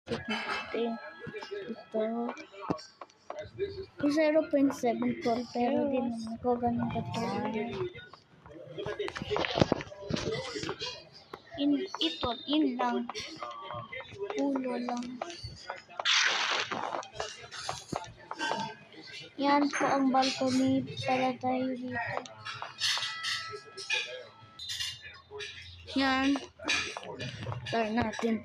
Ito. 0.74 pero di naman ako ganun kataas. Ito, in lang. Ulo lang. Yan po ang balcony para tayo dito. Yan. Start natin.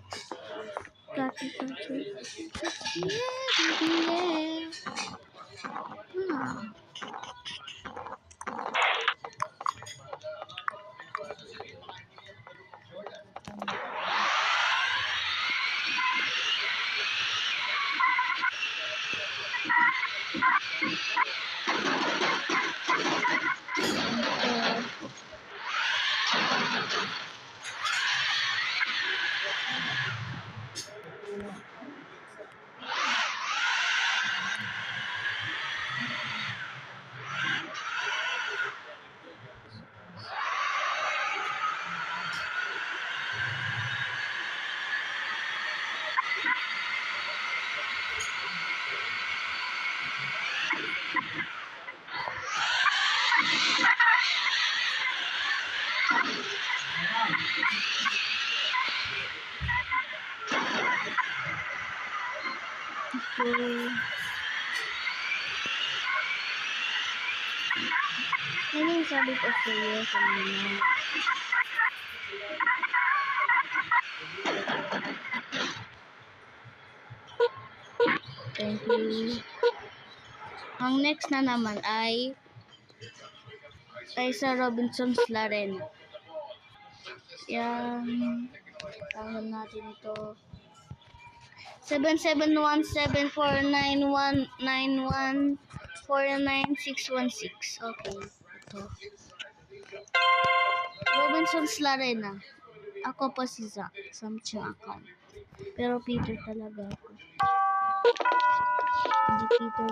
Ano yung sabi ko sa iyo kanina? Thank you. Ang next na naman ay sa Robinson's Laren. Yan. Tawag natin ito. 771749191499616. Okay. Ito. Robinson's Larena. Ako po si Samchung account. Pero Peter talaga ako. Hindi Peter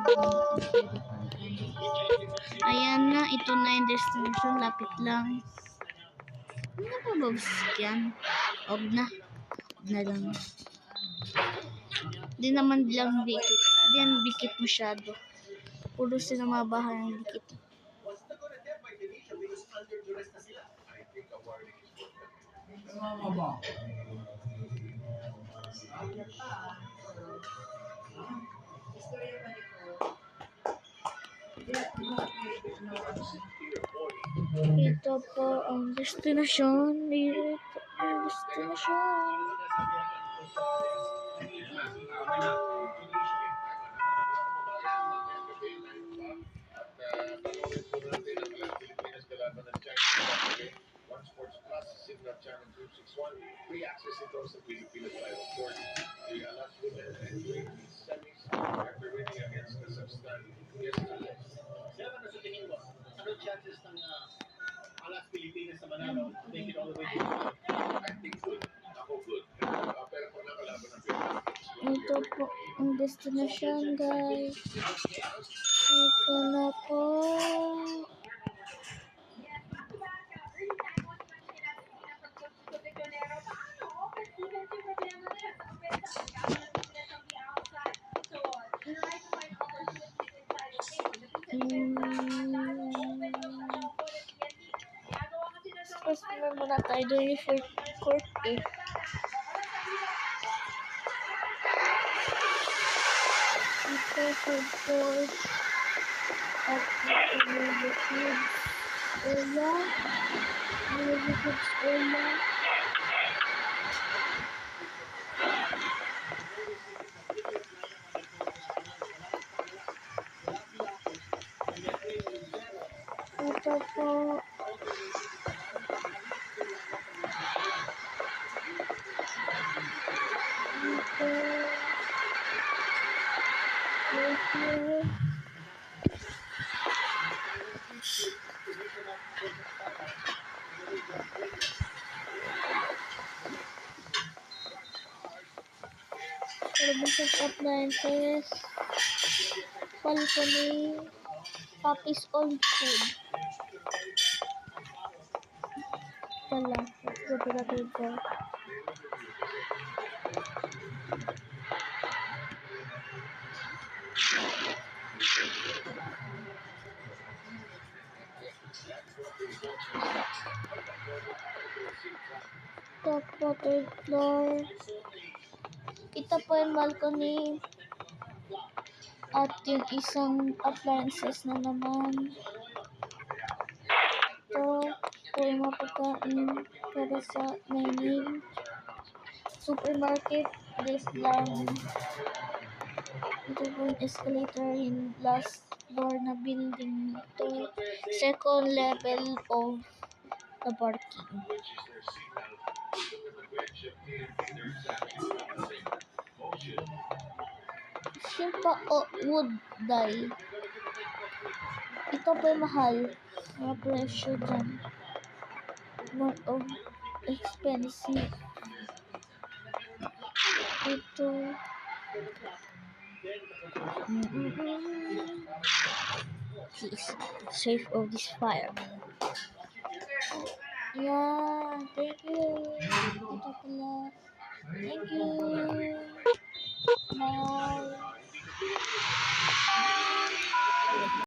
Ayan na. Ito na yung destination. Lapit lang. Ano ba babsik yan? Huwag na. Huwag na lang. Hindi naman lang dikit. Hindi yan dikit masyado. Puro sila mga bahay ng dikit. Ito po ang destinasyon. Ito ang destinasyon. One Sports Plus, Signal Channel 261, free access ito sa Pilipinas Title Court. The Alas Women entering the semis after winning against Kazakhstan yesterday. Sir, ano sa tingin mo? Anong chances ng Alas Pilipinas na manalo? Make it all the way to I think good. Ako good. Pero kung nakalaban ng Pilipinas, Ito po ang destinasyon, guys. Ito na po. Tapos naman muna tayo doon yung fourth court eh. Ito fourth court. At ito yung kids area. Yung kids area. Ito po. Services appliances, balcony, Papi's Old Food. Wala, ito. Top po, third floor. Ito po yung balcony. At yung isang appliances na naman. Ito po yung mga pagkain para sa dining. Supermarket, this lang. Ito po yung escalator, yung last floor na building ito. Second level of the parking. which is their seatbelt. Look at the wedge of TNT. They're exactly the same motion. Yung pa wood dye. Ito po yung mahal. Mga presyo dyan. More of expensive. Ito. Please, save of this fire. Yeah, thank you. Ito pala. Thank you.